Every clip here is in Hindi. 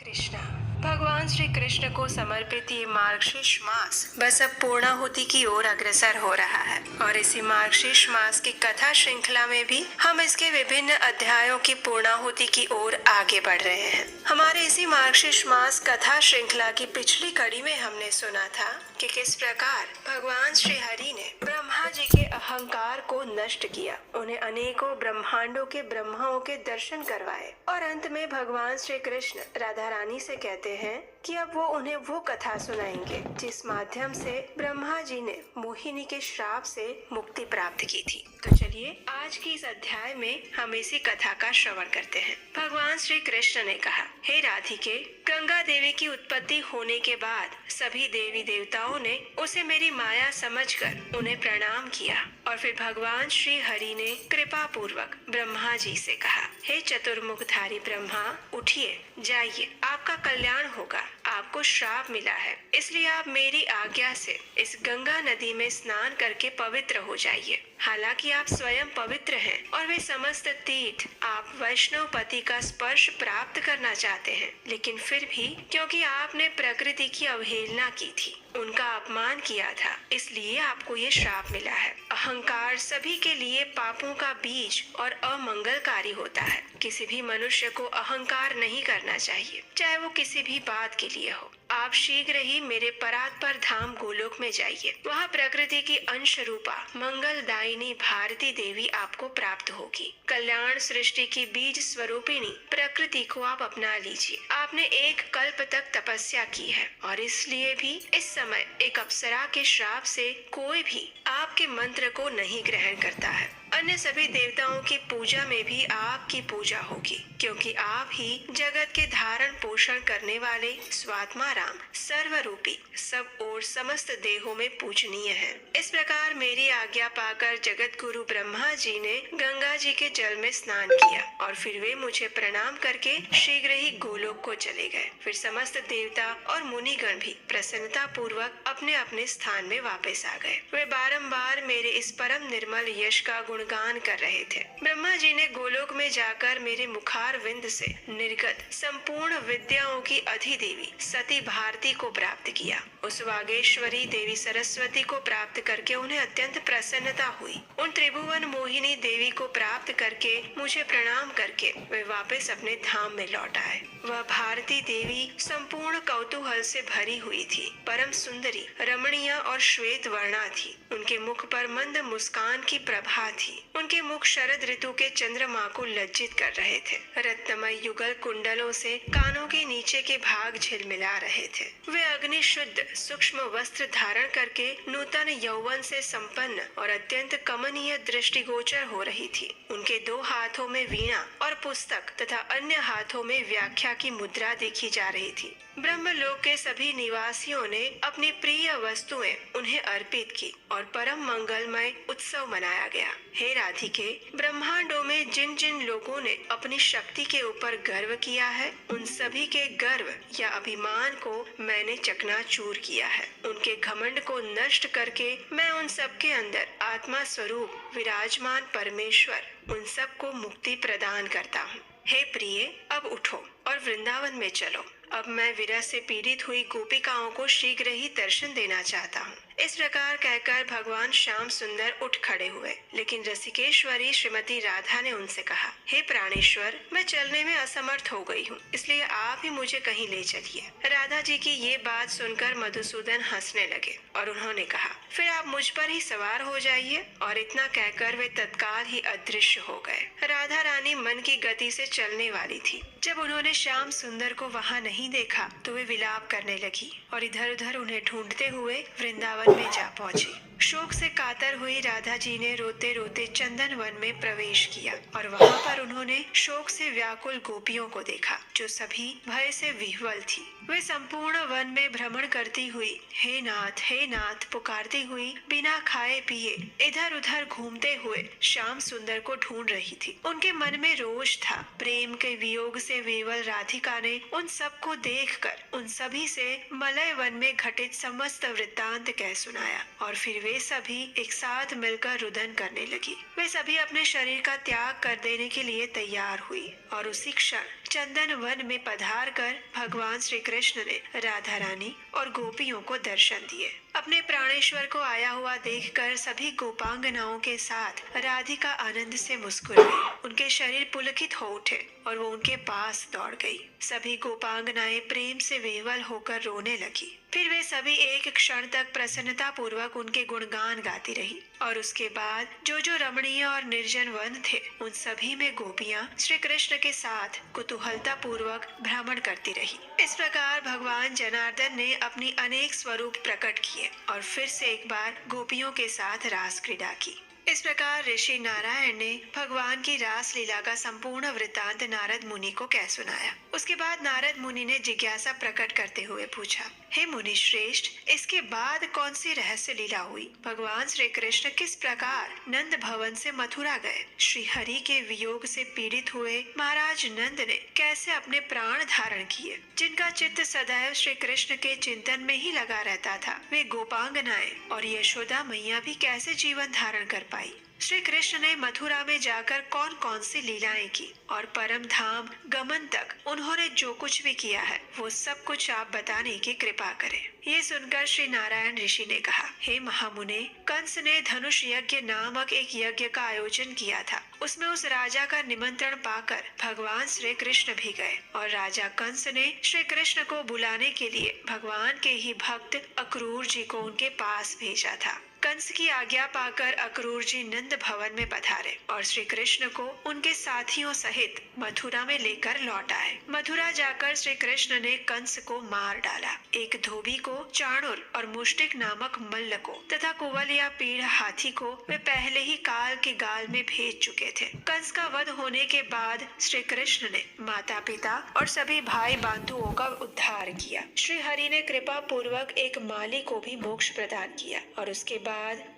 कृष्णा। भगवान श्री कृष्ण को समर्पित ये मार्गशीर्ष मास बस अब पूर्णाहुति की ओर अग्रसर हो रहा है और इसी मार्गशीर्ष मास की कथा श्रृंखला में भी हम इसके विभिन्न अध्यायों की पूर्णाहुति की ओर आगे बढ़ रहे हैं। हमारे इसी मार्गशीर्ष मास कथा श्रृंखला की पिछली कड़ी में हमने सुना था कि किस प्रकार भगवान श्री हरि ने ब्रह्मा जी के अहंकार को नष्ट किया, उन्हें अनेकों ब्रह्मांडों के ब्रह्माओं के दर्शन करवाए और अंत में भगवान श्री कृष्ण राधा रानी से कहते हैं कि अब वो उन्हें वो कथा सुनाएंगे जिस माध्यम से ब्रह्मा जी ने मोहिनी के श्राप से मुक्ति प्राप्त की थी। तो चलिए आज की इस अध्याय में हम इसी कथा का श्रवण करते हैं। भगवान श्री कृष्ण ने कहा, हे राधिके, गंगा देवी की उत्पत्ति होने के बाद सभी देवी देवताओं ने उसे मेरी माया समझकर उन्हें प्रणाम किया और फिर भगवान श्री हरि ने कृपा पूर्वक ब्रह्मा जी से कहा, हे चतुर्मुखधारी ब्रह्मा, उठिए, जाइए, आपका कल्याण होगा। आपको श्राप मिला है, इसलिए आप मेरी आज्ञा से इस गंगा नदी में स्नान करके पवित्र हो जाइए। हालांकि आप स्वयं पवित्र हैं और वे समस्त तीर्थ आप वैष्णव पति का स्पर्श प्राप्त करना चाहते हैं, लेकिन फिर भी क्योंकि आपने प्रकृति की अवहेलना की थी, उनका अपमान किया था, इसलिए आपको ये श्राप मिला है। अहंकार सभी के लिए पापों का बीज और अमंगलकारी होता है। किसी भी मनुष्य को अहंकार नहीं करना चाहिए, चाहे वो किसी भी बात के लिए हो। आप शीघ्र ही मेरे परात्पर धाम गोलोक में जाइए। वहाँ प्रकृति की अंश रूपा मंगलदायिनी भारती देवी आपको प्राप्त होगी। कल्याण सृष्टि की बीज स्वरूपिणी प्रकृति को आप अपना लीजिए। आपने एक कल्प तक तपस्या की है और इसलिए भी इस समय एक अप्सरा के श्राप से कोई भी आपके मंत्र को नहीं ग्रहण करता है। अन्य सभी देवताओं की पूजा में भी आपकी पूजा होगी, क्योंकि आप ही जगत के धारण पोषण करने वाले स्वात्मा राम सर्वरूपी सब और समस्त देहों में पूजनीय हैं। इस प्रकार मेरी आज्ञा पाकर जगत गुरु ब्रह्मा जी ने गंगा जी के जल में स्नान किया और फिर वे मुझे प्रणाम करके शीघ्र ही गोलोक को चले गए। फिर समस्त देवता और मुनिगण भी प्रसन्नता पूर्वक अपने अपने स्थान में वापस आ गए। वे बारंबार मेरे इस परम निर्मल यश का गुणगान कर रहे थे। ब्रह्मा जी ने गोलोक में जाकर मेरे मुखार विंद से निर्गत संपूर्ण विद्याओं की अधिदेवी सती भारती को प्राप्त किया। उस वागेश्वरी देवी सरस्वती को प्राप्त करके उन्हें अत्यंत प्रसन्नता हुई। उन त्रिभुवन मोहिनी देवी को प्राप्त करके मुझे प्रणाम करके वे वापस अपने धाम में लौट आए। वह भारती देवी संपूर्ण कौतूहल से भरी हुई थी, परम सुंदरी, रमणीय और श्वेत वर्णा थी। उनके मुख पर मंद मुस्कान की प्रभा थी। उनके मुख शरद ऋतु के चंद्रमा को लज्जित कर रहे थे। रत्नमय युगल कुंडलों से कानों के नीचे के भाग झिलमिला रहे थे। वे अग्नि शुद्ध सूक्ष्म वस्त्र धारण करके नूतन यौवन से संपन्न और अत्यंत कमनीय दृष्टिगोचर हो रही थी। उनके दो हाथों में वीणा और पुस्तक तथा अन्य हाथों में व्याख्या की मुद्रा देखी जा रही थी। ब्रह्मलोक के सभी निवासियों ने अपनी प्रिय वस्तुएं उन्हें अर्पित की और परम मंगलमय उत्सव मनाया गया। हे राधिके, ब्रह्मांडों में जिन जिन लोगों ने अपनी शक्ति के ऊपर गर्व किया है, उन सभी के गर्व या अभिमान को मैंने चकनाचूर किया है। उनके घमंड को नष्ट करके मैं उन सब के अंदर आत्मा स्वरूप विराजमान परमेश्वर उन सब को मुक्ति प्रदान करता हूँ। हे प्रिय, अब उठो और वृंदावन में चलो। अब मैं विरह से पीड़ित हुई गोपिकाओं को शीघ्र ही दर्शन देना चाहता हूँ। इस प्रकार कहकर भगवान श्याम सुंदर उठ खड़े हुए, लेकिन रसिकेश्वरी श्रीमती राधा ने उनसे कहा, हे प्राणेश्वर, मैं चलने में असमर्थ हो गई हूँ, इसलिए आप ही मुझे कहीं ले चलिए। राधा जी की ये बात सुनकर मधुसूदन हंसने लगे और उन्होंने कहा, फिर आप मुझ पर ही सवार हो जाइए। और इतना कहकर वे तत्काल ही अदृश्य हो गए। राधा रानी मन की गति से चलने वाली थी। जब उन्होंने श्याम सुंदर को वहाँ नहीं देखा तो वे विलाप करने लगी और इधर उधर उन्हें ढूंढते हुए वृंदावन में जा पहुंची। शोक से कातर हुई राधा जी ने रोते रोते चंदन वन में प्रवेश किया और वहाँ पर उन्होंने शोक से व्याकुल गोपियों को देखा, जो सभी भय से विह्वल थी। वे संपूर्ण वन में भ्रमण करती हुई हे नाथ पुकारती हुई बिना खाए पिए इधर उधर घूमते हुए श्याम सुंदर को ढूंढ रही थी। उनके मन में रोष था। प्रेम के वियोग से विवल राधिका ने उन सबको देखकर उन सभी से मलय वन में घटित समस्त वृत्तांत कह सुनाया और फिर वे वे सभी एक साथ मिलकर रुदन करने लगी। वे सभी अपने शरीर का त्याग कर देने के लिए तैयार हुई और उसी क्षण चंदन वन में पधार कर भगवान श्री कृष्ण ने राधा रानी और गोपियों को दर्शन दिए। अपने प्राणेश्वर को आया हुआ देखकर सभी गोपांगनाओं के साथ राधिका आनंद से मुस्कुराई। उनके शरीर पुलकित हो उठे और वो उनके पास दौड़ गई। सभी गोपांगनाएं प्रेम से विह्वल होकर रोने लगी। फिर वे सभी एक क्षण तक प्रसन्नता पूर्वक उनके गुणगान गाती रही और उसके बाद जो जो रमणीय और निर्जन वन थे उन सभी में गोपियां श्री कृष्ण के साथ कुतूहलता पूर्वक भ्रमण करती रही। इस प्रकार भगवान जनार्दन ने अपनी अनेक स्वरूप प्रकट किए और फिर से एक बार गोपियों के साथ रास क्रीड़ा की। इस प्रकार ऋषि नारायण ने भगवान की रास लीला का संपूर्ण वृत्तांत नारद मुनि को कह सुनाया। उसके बाद नारद मुनि ने जिज्ञासा प्रकट करते हुए पूछा, हे मुनि श्रेष्ठ, इसके बाद कौन सी रहस्य लीला हुई? भगवान श्री कृष्ण किस प्रकार नंद भवन से मथुरा गए? श्री हरि के वियोग से पीड़ित हुए महाराज नंद ने कैसे अपने प्राण धारण किए? जिनका चित्त सदैव श्री कृष्ण के चिंतन में ही लगा रहता था, वे गोपांगनाएं और यशोदा मैया भी कैसे जीवन धारण कर पाई? श्री कृष्ण ने मथुरा में जाकर कौन कौन सी लीलाएं की और परम धाम गमन तक उन्होंने जो कुछ भी किया है वो सब कुछ आप बताने की कृपा करें। ये सुनकर श्री नारायण ऋषि ने कहा, हे महामुने, कंस ने धनुष यज्ञ नामक एक यज्ञ का आयोजन किया था। उसमें उस राजा का निमंत्रण पाकर भगवान श्री कृष्ण भी गए और राजा कंस ने श्री कृष्ण को बुलाने के लिए भगवान के ही भक्त अक्रूर जी को उनके पास भेजा था। कंस की आज्ञा पाकर अक्रूर जी नंद भवन में पधारे और श्री कृष्ण को उनके साथियों सहित मथुरा में लेकर लौट आए। मथुरा जाकर श्री कृष्ण ने कंस को मार डाला। एक धोबी को, चाणुर और मुष्टिक नामक मल्ल को तथा कुवल या पीढ़ हाथी को वे पहले ही काल के गाल में भेज चुके थे। कंस का वध होने के बाद श्री कृष्ण ने माता पिता और सभी भाई बंधुओं का उद्धार किया। श्री हरि ने कृपा पूर्वक एक माली को भी मोक्ष प्रदान किया और उसके बाद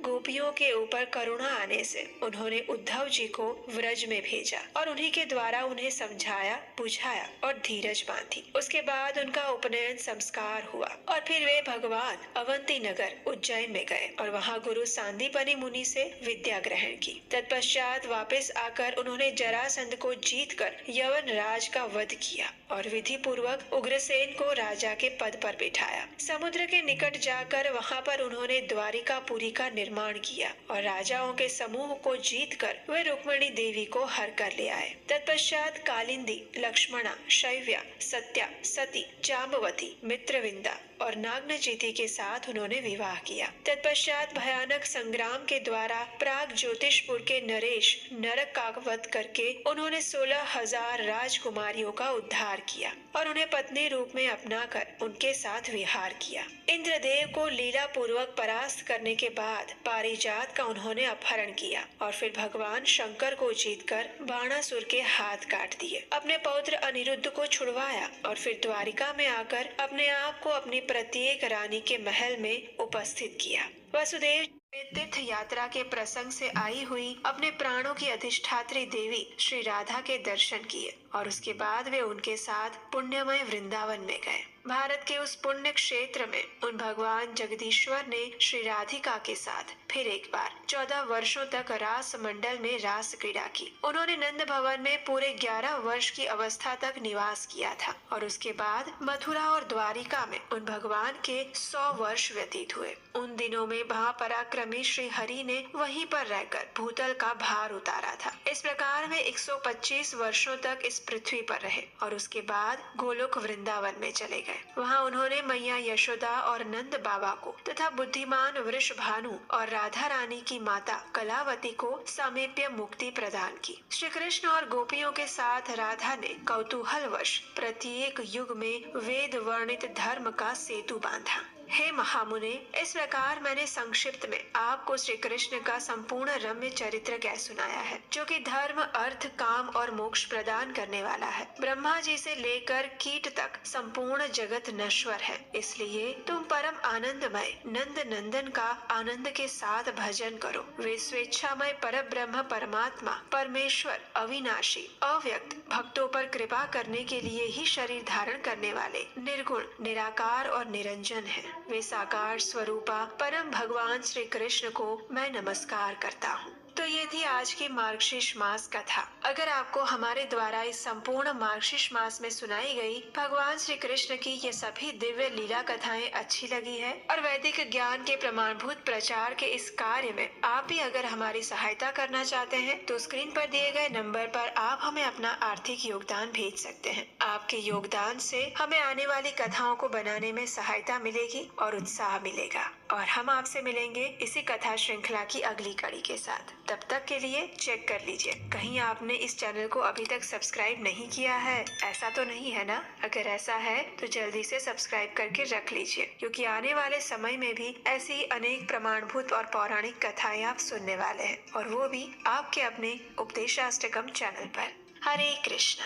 गोपियों के ऊपर करुणा आने से उन्होंने उद्धव जी को व्रज में भेजा और उन्हीं के द्वारा उन्हें समझाया, बुझाया और धीरज बांधी। उसके बाद उनका उपनयन संस्कार हुआ और फिर वे भगवान अवंती नगर उज्जैन में गए और वहां गुरु सांदीपनि मुनि से विद्या ग्रहण की। तत्पश्चात वापस आकर उन्होंने जरासंध को जीतकर यवन राज का वध किया और विधि पूर्वक उग्रसेन को राजा के पद पर बिठाया। समुद्र के निकट जाकर वहां पर उन्होंने द्वारिकापुरी का निर्माण किया और राजाओं के समूह को जीतकर वे रुक्मिणी देवी को हर कर ले आए। तत्पश्चात कालिंदी, लक्ष्मणा, शैव्या, सत्या, सती, जाम्बवती, मित्रविंदा और नागनचीति के साथ उन्होंने विवाह किया। तत्पश्चात भयानक संग्राम के द्वारा प्राग ज्योतिषपुर के नरेश नरक का वध करके उन्होंने 16,000 राजकुमारियों का उद्धार किया और उन्हें पत्नी रूप में अपनाकर उनके साथ विहार किया। इंद्रदेव को लीला पूर्वक परास्त करने के बाद पारिजात का उन्होंने अपहरण किया और फिर भगवान शंकर को जीतकर बाणासुर के हाथ काट दिए। अपने पौत्र अनिरुद्ध को छुड़वाया और फिर द्वारिका में आकर अपने आप को अपनी प्रत्येक रानी के महल में उपस्थित किया। वसुदेव तीर्थ यात्रा के प्रसंग से आई हुई अपने प्राणों की अधिष्ठात्री देवी श्री राधा के दर्शन किए और उसके बाद वे उनके साथ पुण्यमय वृंदावन में गए। भारत के उस पुण्य क्षेत्र में उन भगवान जगदीश्वर ने श्री राधिका के साथ फिर एक बार 14 वर्षों तक रास मंडल में रास क्रीड़ा की। उन्होंने नंद भवन में पूरे 11 वर्ष की अवस्था तक निवास किया था और उसके बाद मथुरा और द्वारिका में उन भगवान के 100 वर्ष व्यतीत हुए। उन दिनों में महापराक्रमी श्री हरि ने वहीं पर रहकर भूतल का भार उतारा था। इस प्रकार वे 125 वर्षों तक इस पृथ्वी पर रहे और उसके बाद गोलोक वृंदावन में चले गए। वहाँ उन्होंने मैया यशोदा और नंद बाबा को तथा बुद्धिमान वृषभानु और राधा रानी की माता कलावती को सामीप्य मुक्ति प्रदान की। श्री कृष्ण और गोपियों के साथ राधा ने कौतूहलवश प्रत्येक युग में वेद वर्णित धर्म का सेतु बांधा। हे महामुने, इस प्रकार मैंने संक्षिप्त में आपको श्री कृष्ण का संपूर्ण रम्य चरित्र कह सुनाया है, जो कि धर्म, अर्थ, काम और मोक्ष प्रदान करने वाला है। ब्रह्मा जी से लेकर कीट तक संपूर्ण जगत नश्वर है, इसलिए तुम परम आनंदमय नंद नंदन का आनंद के साथ भजन करो। वे स्वेच्छामय पर ब्रह्म परमात्मा परमेश्वर अविनाशी अव्यक्त भक्तों पर कृपा करने के लिए ही शरीर धारण करने वाले निर्गुण, निराकार और निरंजन है। वे साकार स्वरूपा परम भगवान श्री कृष्ण को मैं नमस्कार करता हूँ। तो ये थी आज की मार्गशीर्ष मास कथा। अगर आपको हमारे द्वारा इस संपूर्ण मार्गशीर्ष मास में सुनाई गई भगवान श्री कृष्ण की ये सभी दिव्य लीला कथाएं अच्छी लगी है और वैदिक ज्ञान के प्रमाणभूत प्रचार के इस कार्य में आप भी अगर हमारी सहायता करना चाहते हैं तो स्क्रीन पर दिए गए नंबर पर आप हमें अपना आर्थिक योगदान भेज सकते हैं। आपके योगदान से हमें आने वाली कथाओं को बनाने में सहायता मिलेगी और उत्साह मिलेगा। और हम आपसे मिलेंगे इसी कथा श्रृंखला की अगली कड़ी के साथ। तब तक के लिए चेक कर लीजिए कहीं आपने इस चैनल को अभी तक सब्सक्राइब नहीं किया है। ऐसा तो नहीं है ना? अगर ऐसा है तो जल्दी से सब्सक्राइब करके रख लीजिए, क्योंकि आने वाले समय में भी ऐसी अनेक प्रमाणभूत और पौराणिक कथाएं आप सुनने वाले हैं, और वो भी आपके अपने उपदेशाष्टकम चैनल पर। हरे कृष्णा।